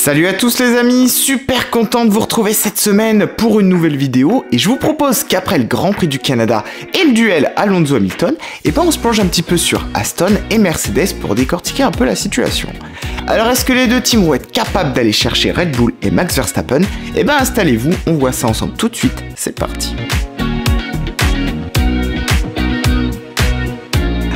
Salut à tous les amis, super content de vous retrouver cette semaine pour une nouvelle vidéo et je vous propose qu'après le Grand Prix du Canada et le duel Alonso-Hamilton, on se plonge un petit peu sur Aston et Mercedes pour décortiquer un peu la situation. Alors est-ce que les deux teams vont être capables d'aller chercher Red Bull et Max Verstappen? Installez-vous, on voit ça ensemble tout de suite, c'est parti.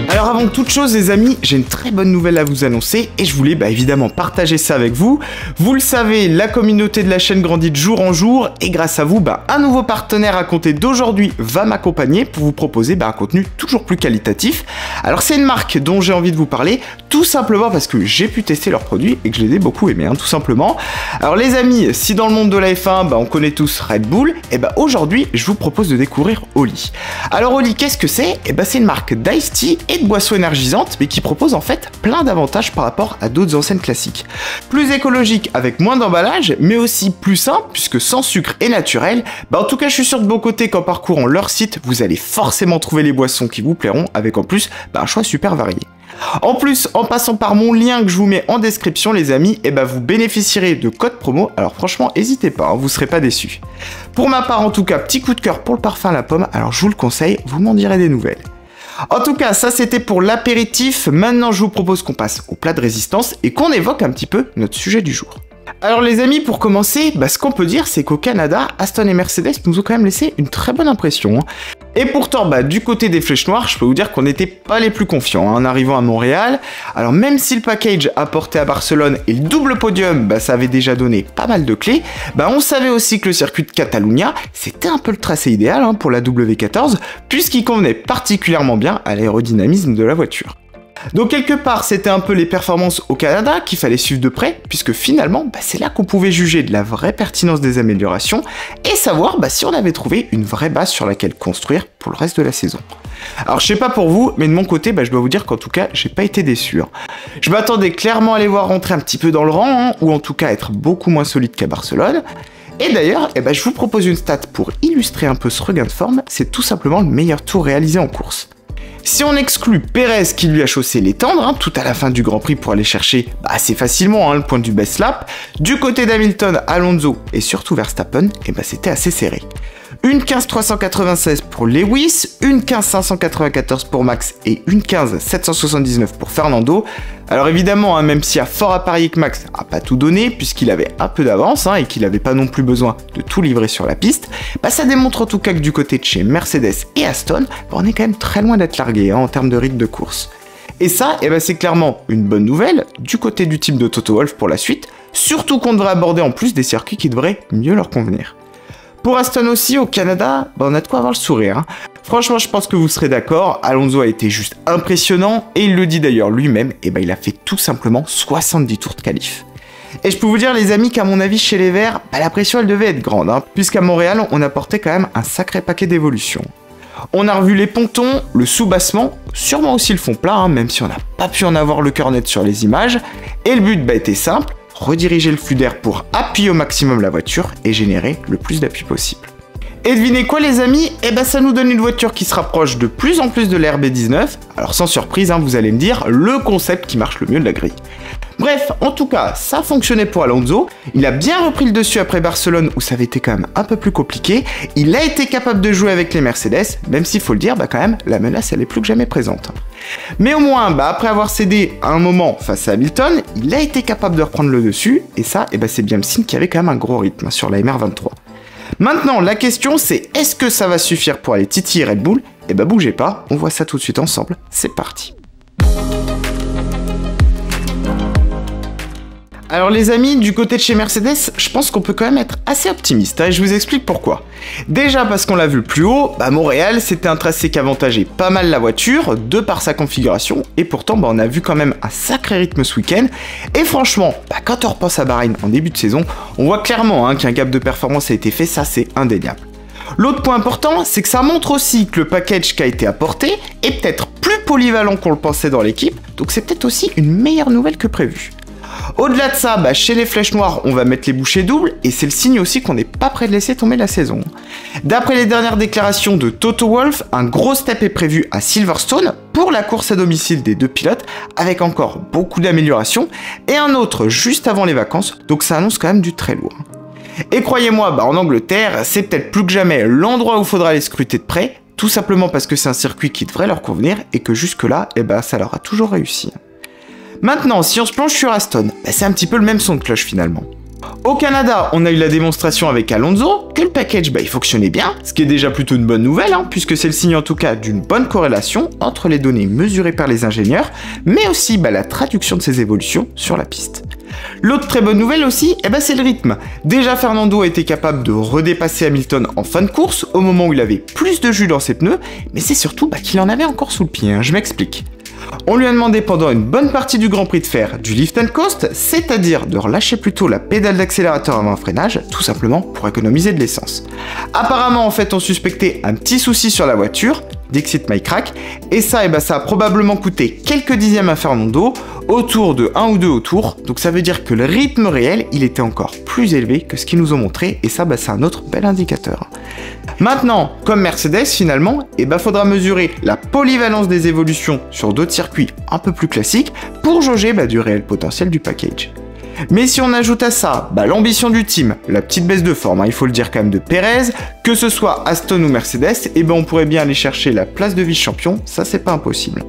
Alors avant toute chose les amis, j'ai une très bonne nouvelle à vous annoncer et je voulais évidemment partager ça avec vous. Vous le savez, la communauté de la chaîne grandit de jour en jour et grâce à vous, un nouveau partenaire à compter d'aujourd'hui va m'accompagner pour vous proposer un contenu toujours plus qualitatif. Alors c'est une marque dont j'ai envie de vous parler, tout simplement parce que j'ai pu tester leurs produits et que je les ai beaucoup aimés, tout simplement. Alors les amis, si dans le monde de la F1, on connaît tous Red Bull, aujourd'hui je vous propose de découvrir Oli. Alors Oli, qu'est-ce que c'est? C'est une marque d'Ice Tea et de boissons énergisantes, mais qui propose en fait plein d'avantages par rapport à d'autres enseignes classiques. Plus écologique avec moins d'emballage, mais aussi plus simple puisque sans sucre et naturel. En tout cas, je suis sûr de mon côté qu'en parcourant leur site, vous allez forcément trouver les boissons qui vous plairont, avec en plus un choix super varié. En plus, en passant par mon lien que je vous mets en description les amis, vous bénéficierez de codes promo, alors franchement n'hésitez pas, vous serez pas déçus. Pour ma part en tout cas, petit coup de cœur pour le parfum à la pomme, alors je vous le conseille, vous m'en direz des nouvelles. En tout cas, ça c'était pour l'apéritif, maintenant je vous propose qu'on passe au plat de résistance et qu'on évoque un petit peu notre sujet du jour. Alors les amis, pour commencer, ce qu'on peut dire c'est qu'au Canada, Aston et Mercedes nous ont quand même laissé une très bonne impression. Et pourtant, du côté des flèches noires, je peux vous dire qu'on n'était pas les plus confiants en arrivant à Montréal. Alors même si le package apporté à Barcelone et le double podium, ça avait déjà donné pas mal de clés, on savait aussi que le circuit de Catalunya, c'était un peu le tracé idéal pour la W14, puisqu'il convenait particulièrement bien à l'aérodynamisme de la voiture. Donc quelque part, c'était un peu les performances au Canada qu'il fallait suivre de près, puisque finalement, c'est là qu'on pouvait juger de la vraie pertinence des améliorations et savoir si on avait trouvé une vraie base sur laquelle construire pour le reste de la saison. Alors je sais pas pour vous, mais de mon côté, je dois vous dire qu'en tout cas, j'ai pas été déçu. Je m'attendais clairement à les voir rentrer un petit peu dans le rang, ou en tout cas être beaucoup moins solide qu'à Barcelone. Et d'ailleurs, je vous propose une stat pour illustrer un peu ce regain de forme, c'est tout simplement le meilleur tour réalisé en course. Si on exclut Pérez qui lui a chaussé les tendres, tout à la fin du Grand Prix pour aller chercher assez facilement le point du best lap, du côté d'Hamilton, Alonso et surtout Verstappen, c'était assez serré. Une 15.396 pour Lewis, une 15.594 pour Max et une 15.779 pour Fernando. Alors évidemment, même s'il y a fort à parier que Max n'a pas tout donné, puisqu'il avait un peu d'avance et qu'il n'avait pas non plus besoin de tout livrer sur la piste, ça démontre en tout cas que du côté de chez Mercedes et Aston, on est quand même très loin d'être largué en termes de rythme de course. Et ça, c'est clairement une bonne nouvelle du côté du team de Toto Wolff pour la suite, surtout qu'on devrait aborder en plus des circuits qui devraient mieux leur convenir. Pour Aston aussi, au Canada, on a de quoi avoir le sourire. Franchement, je pense que vous serez d'accord, Alonso a été juste impressionnant, et il le dit d'ailleurs lui-même, il a fait tout simplement 70 tours de qualif. Et je peux vous dire les amis qu'à mon avis chez les Verts, la pression elle devait être grande, puisqu'à Montréal, on apportait quand même un sacré paquet d'évolutions. On a revu les pontons, le soubassement, sûrement aussi le fond plat, même si on n'a pas pu en avoir le cœur net sur les images, et le but était simple, rediriger le flux d'air pour appuyer au maximum la voiture et générer le plus d'appui possible. Et devinez quoi les amis? Ça nous donne une voiture qui se rapproche de plus en plus de la RB19, alors sans surprise, vous allez me dire, le concept qui marche le mieux de la grille. Bref, en tout cas, ça fonctionnait pour Alonso, il a bien repris le dessus après Barcelone où ça avait été quand même un peu plus compliqué, il a été capable de jouer avec les Mercedes, même s'il faut le dire, quand même, la menace elle est plus que jamais présente. Mais au moins, après avoir cédé à un moment face à Hamilton, il a été capable de reprendre le dessus, et ça, c'est bien le signe qu'il y avait quand même un gros rythme sur la MR23. Maintenant, la question c'est, est-ce que ça va suffire pour aller titiller Red Bull? Bougez pas, on voit ça tout de suite ensemble, c'est parti. Alors les amis, du côté de chez Mercedes, je pense qu'on peut quand même être assez optimiste, et je vous explique pourquoi. Déjà parce qu'on l'a vu plus haut, Montréal c'était un tracé qui avantageait pas mal la voiture, de par sa configuration, et pourtant on a vu quand même un sacré rythme ce week-end, et franchement, quand on repense à Bahreïn en début de saison, on voit clairement qu'un gap de performance a été fait, ça c'est indéniable. L'autre point important, c'est que ça montre aussi que le package qui a été apporté est peut-être plus polyvalent qu'on le pensait dans l'équipe, donc c'est peut-être aussi une meilleure nouvelle que prévu. Au-delà de ça, chez les flèches noires, on va mettre les bouchées doubles, et c'est le signe aussi qu'on n'est pas prêt de laisser tomber la saison. D'après les dernières déclarations de Toto Wolff, un gros step est prévu à Silverstone pour la course à domicile des deux pilotes, avec encore beaucoup d'améliorations, et un autre juste avant les vacances, donc ça annonce quand même du très lourd. Et croyez-moi, en Angleterre, c'est peut-être plus que jamais l'endroit où il faudra les scruter de près, tout simplement parce que c'est un circuit qui devrait leur convenir, et que jusque-là, ça leur a toujours réussi. Maintenant, si on se plonge sur Aston, c'est un petit peu le même son de cloche finalement. Au Canada, on a eu la démonstration avec Alonso que le package il fonctionnait bien, ce qui est déjà plutôt une bonne nouvelle, puisque c'est le signe en tout cas d'une bonne corrélation entre les données mesurées par les ingénieurs, mais aussi la traduction de ces évolutions sur la piste. L'autre très bonne nouvelle aussi, c'est le rythme. Déjà Fernando a été capable de redépasser Hamilton en fin de course, au moment où il avait plus de jus dans ses pneus, mais c'est surtout qu'il en avait encore sous le pied, je m'explique. On lui a demandé pendant une bonne partie du Grand Prix de faire du lift and coast, c'est-à-dire de relâcher plutôt la pédale d'accélérateur avant un freinage, tout simplement pour économiser de l'essence. Apparemment, en fait, on suspectait un petit souci sur la voiture, Dixit My Crack, et ça, ça a probablement coûté quelques dixièmes à Fernando, autour de 1 ou 2 au tour, donc ça veut dire que le rythme réel, il était encore plus élevé que ce qu'ils nous ont montré, et ça, c'est un autre bel indicateur. Maintenant, comme Mercedes finalement, faudra mesurer la polyvalence des évolutions sur d'autres circuits un peu plus classiques pour jauger du réel potentiel du package. Mais si on ajoute à ça l'ambition du team, la petite baisse de forme, il faut le dire quand même, de Perez, que ce soit Aston ou Mercedes, on pourrait bien aller chercher la place de vice-champion, ça c'est pas impossible.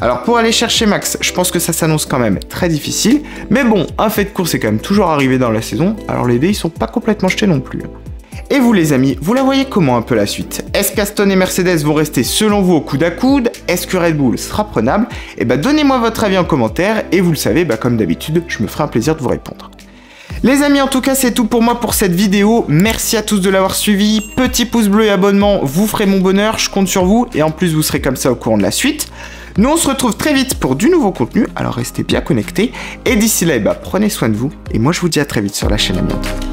Alors pour aller chercher Max, je pense que ça s'annonce quand même très difficile, mais bon, un fait de course est quand même toujours arrivé dans la saison, alors les dés ils sont pas complètement jetés non plus. Et vous les amis, vous la voyez comment un peu la suite? Est-ce qu'Aston et Mercedes vont rester selon vous au coude à coude? Est-ce que Red Bull sera prenable? Donnez-moi votre avis en commentaire, et vous le savez, comme d'habitude, je me ferai un plaisir de vous répondre. Les amis, en tout cas, c'est tout pour moi pour cette vidéo. Merci à tous de l'avoir suivi. Petit pouce bleu et abonnement, vous ferez mon bonheur, je compte sur vous, et en plus, vous serez comme ça au courant de la suite. Nous, on se retrouve très vite pour du nouveau contenu, alors restez bien connectés, et d'ici là, prenez soin de vous, et moi, je vous dis à très vite sur la chaîne Amiante.